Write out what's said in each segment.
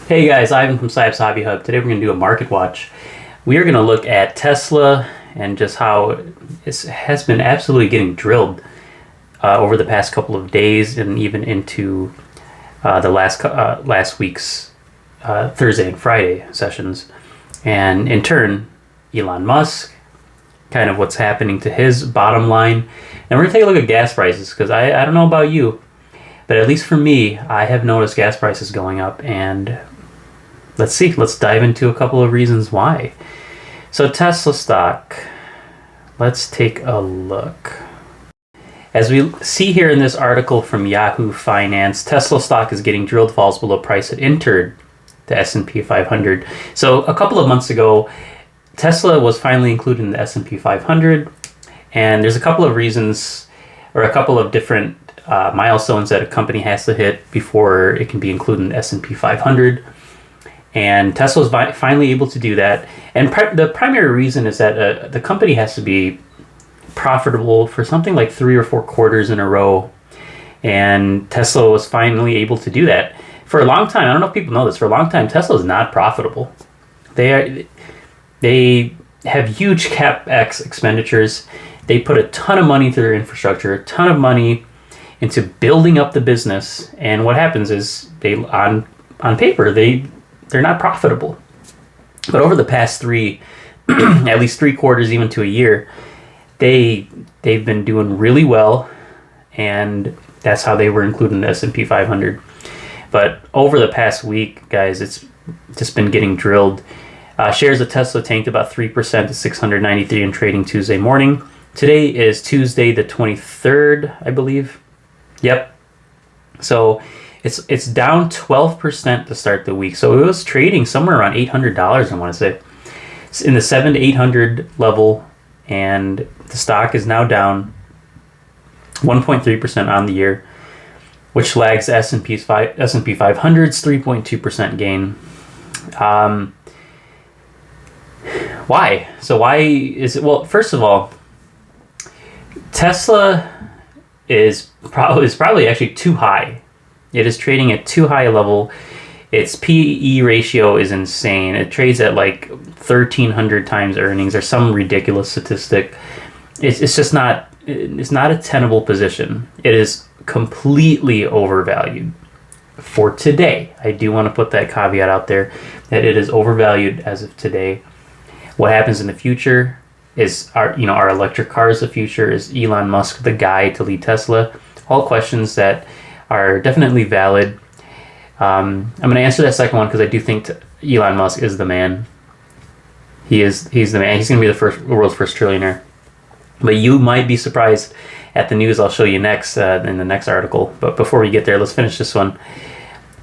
Hey guys, Ivan from Cyap's Hobby Hub. Today we're going to do a market watch. We are going to look at Tesla and just how it has been absolutely getting drilled over the past couple of days and even into the last week's Thursday and Friday sessions. And in turn, Elon Musk, kind of what's happening to his bottom line. And we're going to take a look at gas prices because I don't know about you, but at least for me, I have noticed gas prices going up, and let's dive into a couple of reasons why. So Tesla stock, let's take a look. As we see here in this article from Yahoo Finance, Tesla stock is getting drilled, falls below price it entered the S&P 500. So a couple of months ago, Tesla was finally included in the S&P 500, and there's a couple of reasons, or a couple of different milestones that a company has to hit before it can be included in the S&P 500. And Tesla is finally able to do that. And the primary reason is that the company has to be profitable for something like 3 or 4 quarters in a row. And Tesla was finally able to do that. For a long time, I don't know if people know this, for a long time, Tesla is not profitable. They have huge CapEx expenditures. They put a ton of money into their infrastructure, a ton of money into building up the business. And what happens is on paper, they're not profitable. But over the past at least 3 quarters, even to a year, they've been doing really well, and that's how they were included in the S&P 500. But over the past week, guys, it's just been getting drilled. Shares of Tesla tanked about 3% to 693 in trading Tuesday morning. Today is Tuesday the 23rd, I believe. Yep. So it's down 12% to start the week. So it was trading somewhere around $800, I want to say. It's in the 700 to 800 level, and the stock is now down 1.3% on the year, which lags S&P 500's 3.2% gain. Why? So why is it? Well, first of all, Tesla is probably actually too high. It is trading at too high a level. Its PE ratio is insane. It trades at like 1,300 times earnings or some ridiculous statistic. It's just not. It's not a tenable position. It is completely overvalued for today. I do want to put that caveat out there that it is overvalued as of today. What happens in the future is our electric cars. The future, is Elon Musk the guy to lead Tesla? All questions that are definitely valid. I'm going to answer that second one because I do think Elon Musk is the man. He's the man. He's going to be the world's first trillionaire. But you might be surprised at the news I'll show you next in the next article. But before we get there, let's finish this one.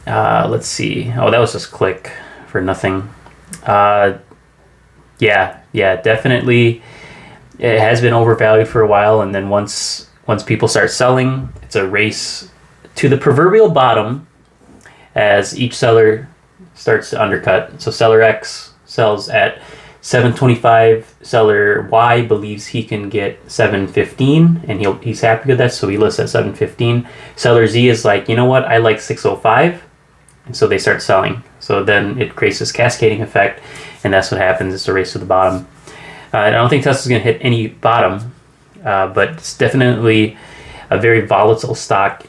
Let's see. Oh, that was just click for nothing. Yeah, definitely. It has been overvalued for a while, and then once people start selling, it's a race to the proverbial bottom as each seller starts to undercut. So seller X sells at 725. Seller Y believes he can get 715, and he's happy with that, so he lists at 715. Seller Z is like, you know what, I like 605, and so they start selling. So then it creates this cascading effect, and that's what happens. It's a race to the bottom. I don't think Tesla's going to hit any bottom, but it's definitely a very volatile stock.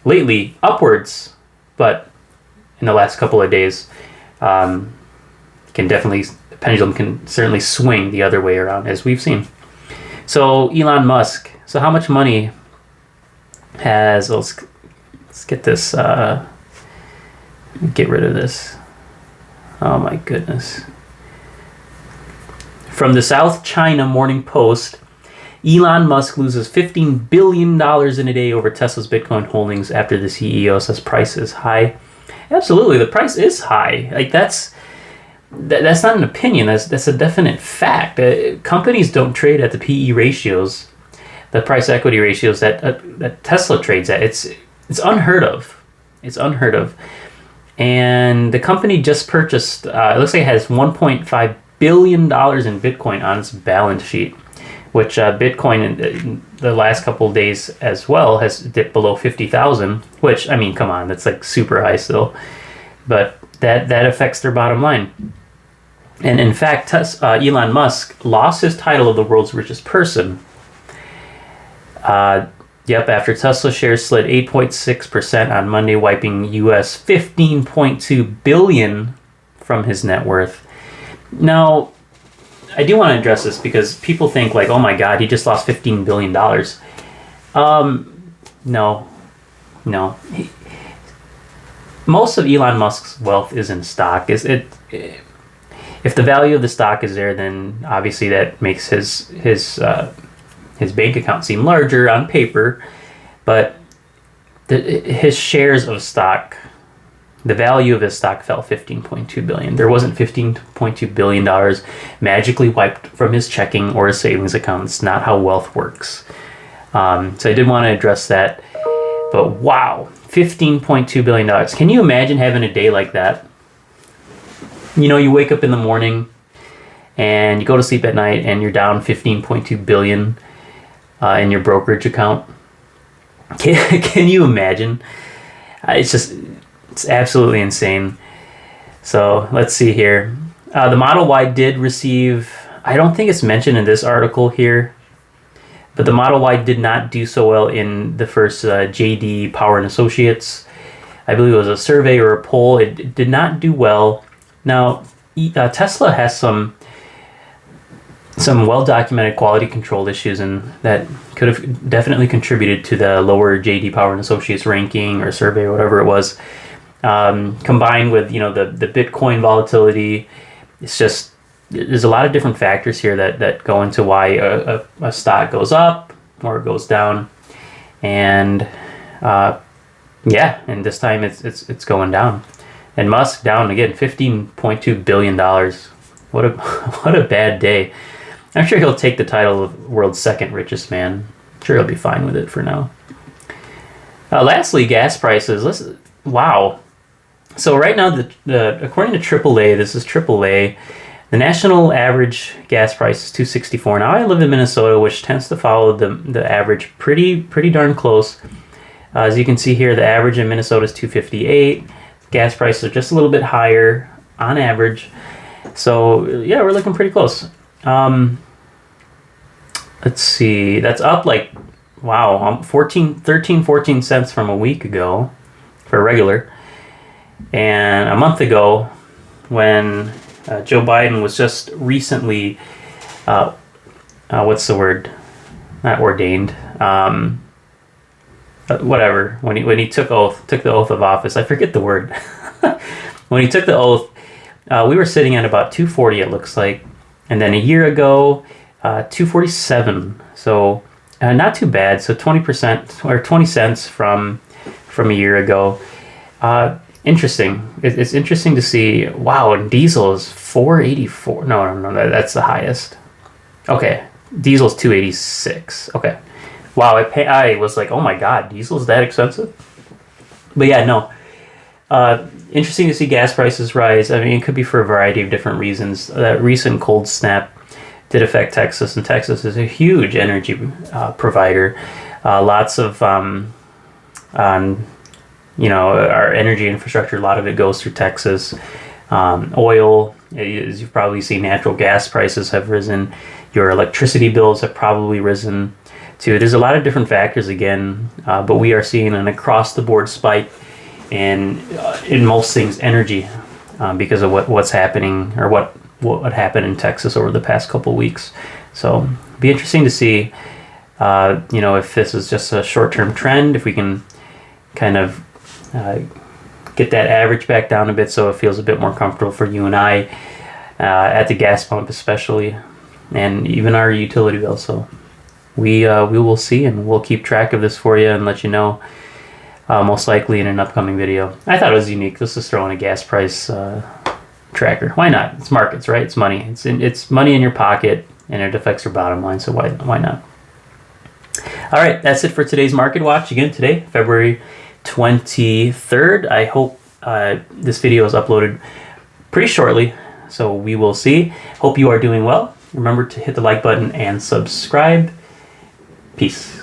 Lately, upwards, but in the last couple of days, the pendulum can certainly swing the other way around, as we've seen. So Elon Musk. So how much money has? Let's get this. Get rid of this. Oh my goodness. From the South China Morning Post, Elon Musk loses $15 billion in a day over Tesla's Bitcoin holdings after the CEO says price is high. Absolutely, the price is high. Like that's not an opinion. That's a definite fact. Companies don't trade at the PE ratios, the price equity ratios that Tesla trades at. It's unheard of. It's unheard of. And the company just purchased. It looks like it has $1.5 billion in Bitcoin on its balance sheet, which Bitcoin in the last couple of days as well has dipped below 50,000, which, I mean, come on, that's like super high still. But that affects their bottom line. And in fact, Elon Musk lost his title of the world's richest person. After Tesla shares slid 8.6% on Monday, wiping US $15.2 billion from his net worth. Now, I do want to address this because people think like, oh my God, he just lost $15 billion. No. Most of Elon Musk's wealth is in stock. If the value of the stock is there, then obviously that makes his bank account seem larger on paper, but his shares of stock, the value of his stock fell $15.2 billion. There wasn't $15.2 billion magically wiped from his checking or his savings account. It's not how wealth works. So I did want to address that. But wow, $15.2 billion. Can you imagine having a day like that? You know, you wake up in the morning and you go to sleep at night and you're down $15.2 billion in your brokerage account. Can you imagine? It's absolutely insane. So let's see here. The Model Y did receive, I don't think it's mentioned in this article here, but the Model Y did not do so well in the first JD Power and Associates. I believe it was a survey or a poll. It did not do well. Now, Tesla has some well-documented quality control issues, and that could have definitely contributed to the lower JD Power and Associates ranking or survey or whatever it was. Combined with the Bitcoin volatility, it's just there's a lot of different factors here that go into why a stock goes up or it goes down, and and this time it's going down. And Musk down again, $15.2 billion. What a bad day. I'm sure he'll take the title of world's second richest man. I'm sure he'll be fine with it for now. Lastly, gas prices. Wow. So right now, according to AAA, this is AAA, the national average gas price is $2.64. Now I live in Minnesota, which tends to follow the average pretty darn close. As you can see here, the average in Minnesota is $2.58. Gas prices are just a little bit higher on average. So yeah, we're looking pretty close. Let's see, that's up like, wow, 14 cents from a week ago for regular. And a month ago, when Joe Biden was just recently, what's the word? Not ordained. Whatever. When he took the oath of office, I forget the word. When he took the oath, we were sitting at about 240, it looks like, and then a year ago, 247. So not too bad. So 20% or 20 cents from a year ago. Interesting. It's interesting to see. Wow, and diesel is 484. No, that's the highest. Okay, diesel's 286. Okay. Wow, I was like, oh my God, diesel's that expensive? But yeah, no. Interesting to see gas prices rise. I mean, it could be for a variety of different reasons. That recent cold snap did affect Texas, and Texas is a huge energy provider. Lots of, our energy infrastructure, a lot of it goes through Texas. Oil, as you've probably seen, natural gas prices have risen. Your electricity bills have probably risen too. There's a lot of different factors again, but we are seeing an across-the-board spike in most things energy because of what's happening or what happened in Texas over the past couple of weeks. So it'll be interesting to see, if this is just a short-term trend, if we can kind of get that average back down a bit so it feels a bit more comfortable for you and I at the gas pump especially, and even our utility bill. So we will see, and we'll keep track of this for you and let you know, most likely in an upcoming video. I thought it was unique. This is throwing a gas price tracker. Why not? It's markets, right? It's money. It's money in your pocket, and it affects your bottom line, so why not? All right, that's it for today's Market Watch. Again, today, February 23rd. I hope this video is uploaded pretty shortly, so we will see. Hope you are doing well. Remember to hit the like button and subscribe. Peace.